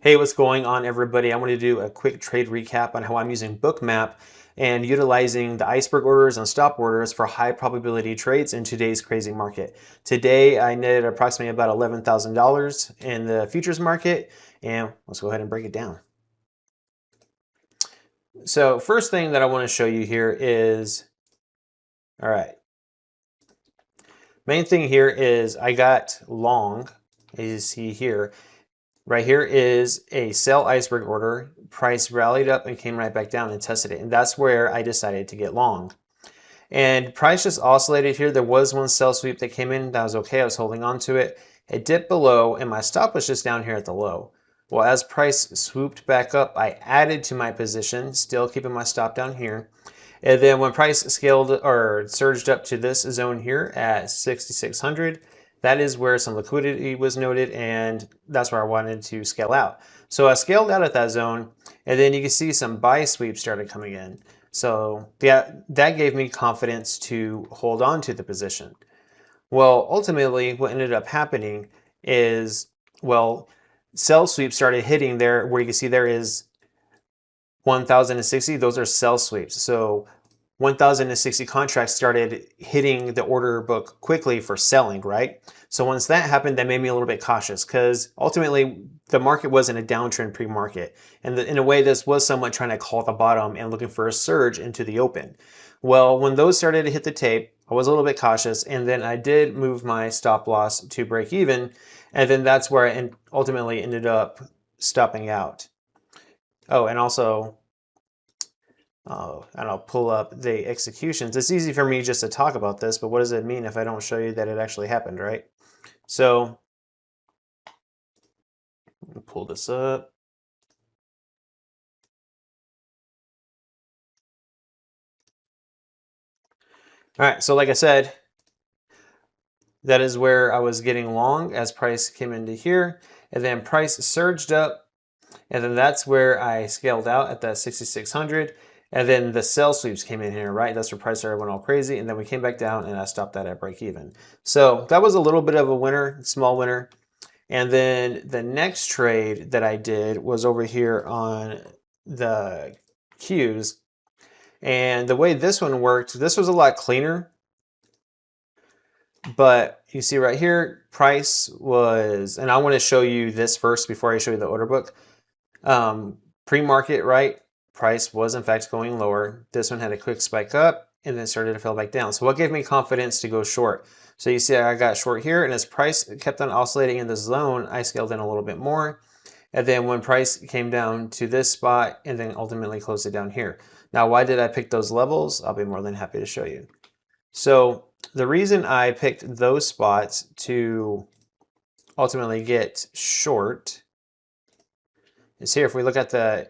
Hey, what's going on, everybody? I want to do a quick trade recap on how I'm using Bookmap and utilizing the iceberg orders and stop orders for high probability trades in today's crazy market. Today, I netted approximately about $11,000 in the futures market, and let's go ahead and break it down. So first thing that I want to show you here is, all right, main thing here is I got long, as you see here. Right here is a sell iceberg order. Price rallied up and came right back down and tested it. And that's where I decided to get long. And price just oscillated here. There was one sell sweep that came in. That was okay. I was holding on to it. It dipped below and my stop was just down here at the low. Well, as price swooped back up, I added to my position, still keeping my stop down here. And then when price scaled or surged up to this zone here at 6,600, that is where some liquidity was noted, and that's where I wanted to scale out. So I scaled out at that zone, and then you can see some buy sweeps started coming in. So that gave me confidence to hold on to the position. Well, ultimately, what ended up happening is, well, sell sweeps started hitting there, where you can see there is 1,060, those are sell sweeps. So 1,060 contracts started hitting the order book quickly for selling, right? So once that happened, that made me a little bit cautious because ultimately the market was in a downtrend pre-market. And in a way, this was somewhat trying to call the bottom and looking for a surge into the open. Well, when those started to hit the tape, I was a little bit cautious, and then I did move my stop loss to break even. And then that's where I ultimately ended up stopping out. Oh, and also, and I'll pull up the executions. It's easy for me just to talk about this, but what does it mean if I don't show you that it actually happened, right? So, pull this up. All right, so like I said, that is where I was getting long as price came into here, and then price surged up, and then that's where I scaled out at that 6,600. And then the sell sweeps came in here, right? That's where price started went all crazy. And then we came back down and I stopped that at break even. So that was a little bit of a winner, small winner. And then the next trade that I did was over here on the Qs. And the way this one worked, this was a lot cleaner. But you see right here, price was, and I want to show you this first before I show you the order book. Pre-market, right? Price was in fact going lower. This one had a quick spike up and then started to fall back down. So what gave me confidence to go short? So you see I got short here, and as price kept on oscillating in this zone, I scaled in a little bit more. And then when price came down to this spot and then ultimately closed it down here. Now, why did I pick those levels? I'll be more than happy to show you. So the reason I picked those spots to ultimately get short is here. If we look at the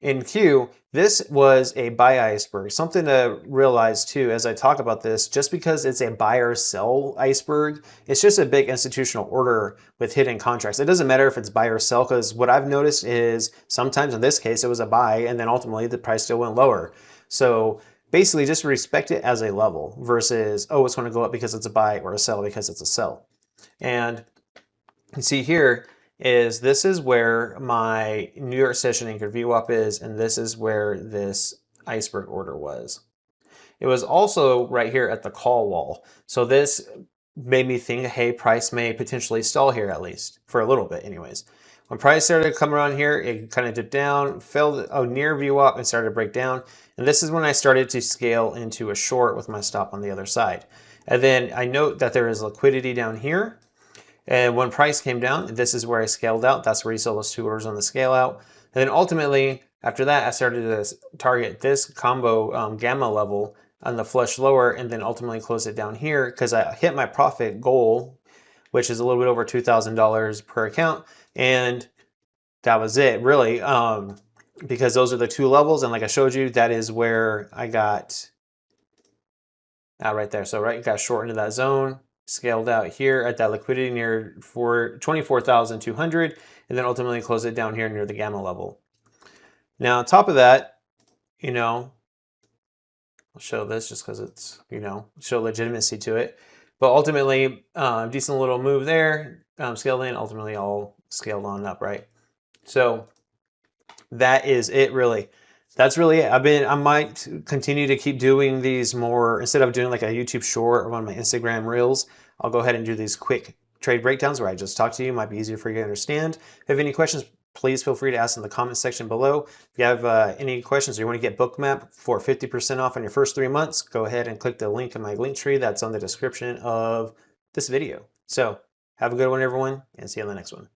in Q, this was a buy iceberg. Something to realize too, as I talk about this, just because it's a buy or sell iceberg, it's just a big institutional order with hidden contracts. It doesn't matter if it's buy or sell, because what I've noticed is sometimes in this case, it was a buy and then ultimately the price still went lower. So basically just respect it as a level versus, oh, it's going to go up because it's a buy or a sell because it's a sell. And you see here, this is where my New York session anchored VWAP is, and this is where this iceberg order was. It was also right here at the call wall. So this made me think, hey, price may potentially stall here, at least for a little bit anyways. When price started to come around here, it kind of dipped down, fell near VWAP and started to break down. And this is when I started to scale into a short with my stop on the other side. And then I note that there is liquidity down here. And when price came down, this is where I scaled out. That's where you saw those two orders on the scale out. And then ultimately, after that, I started to target this combo gamma level on the flush lower, and then ultimately close it down here because I hit my profit goal, which is a little bit over $2,000 per account. And that was it, really, because those are the two levels. And like I showed you, that is where I got right there. So right, got short into that zone, scaled out here at that liquidity near 24,200, and then ultimately close it down here near the gamma level. Now, on top of that, I'll show this just because it's, show legitimacy to it. But ultimately, decent little move there, scaled in, ultimately all scaled on up, right? So that is it, really. That's really it. I might continue to keep doing these more, instead of doing like a YouTube short or one of my Instagram reels, I'll go ahead and do these quick trade breakdowns where I just talk to you. It might be easier for you to understand. If you have any questions, please feel free to ask in the comment section below. If you have any questions or you want to get Bookmap for 50% off on your first 3 months, go ahead and click the link in my link tree that's on the description of this video. So have a good one, everyone, and see you on the next one.